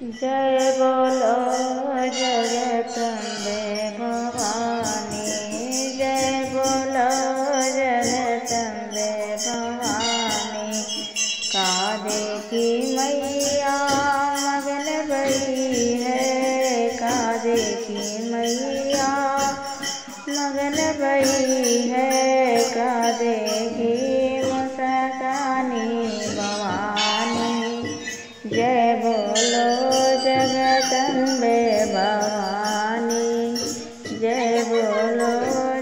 जय बोलो जगदम्बे भवानी। जय बोलो जगदम्बे भवानी। कादे की मैया मगन भई है, कादे की मैया मगन भई है, कादे की मुस्कानी भवानी। जय बोलो जगदम्बे भवानी। जय बोलो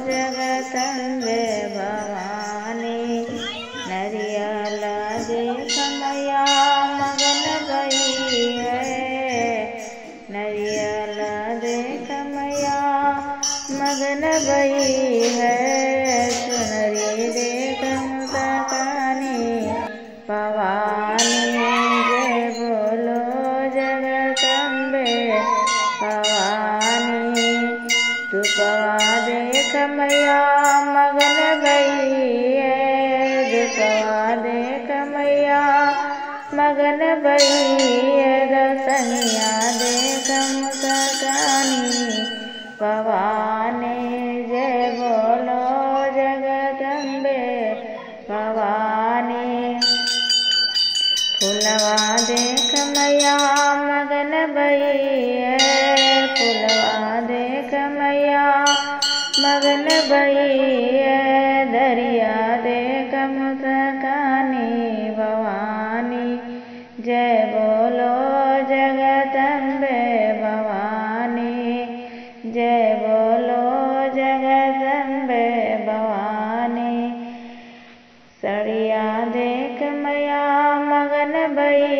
जगदम्बे भवानी। नरियल देख मैया मगन भई है, नरियल देख मैया मगन भई है, चुनरी देख मुस्कानी भवानी। जय बोलो जगदम्बे भवानी। धूपवा देख मैया मगन भई है, धूपवा देख मैया मगन भई है, दर्शनिया देख मुस्कानी भवानी। जय बोलो जगदम्बे भवानी। फुलवा देख मैया मगन भई है, फुलवा देख मैया मगन भई है, दरिया देख मुस्कानी भवानी। जय बोलो जगदम्बे भवानी। जय बोलो जगदम्बे भवानी। सड़िया देख मैया मगन भई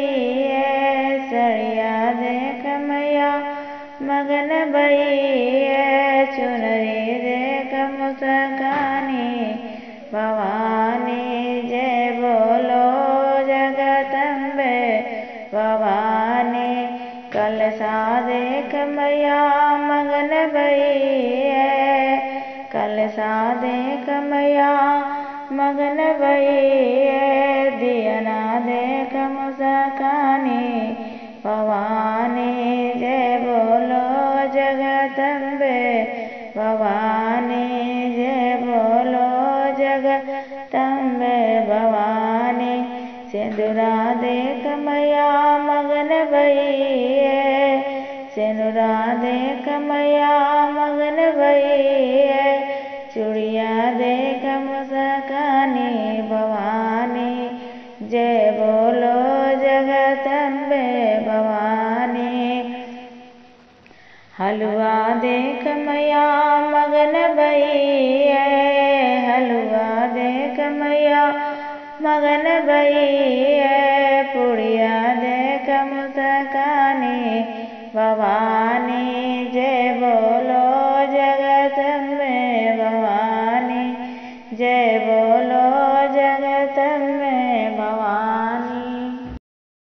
है, सड़िया देख मैया मगन भई है, चुनरी देख मुस्कानी भवानी। जय बोलो जगदम्बे भवानी। कलशा देख मैया मगन भई है, कलशा देख मैया मगन भई है, दियना देख मुस्कानी भवानी। जय बोलो जगदम्बे भवानी। जय बोलो जगदम्बे भवानी। सिंदूरा देख मैया मगन भई है, सिंदूरा देख मैया मगन भई है, चूड़िया देख मुस्कानी भवानी। जय बोलो जगदम्बे भवानी। हलवा देख मैया मगन भई है, हलवा देख मैया मगन भई है, पुड़िया देख मुस्कानी भवानी।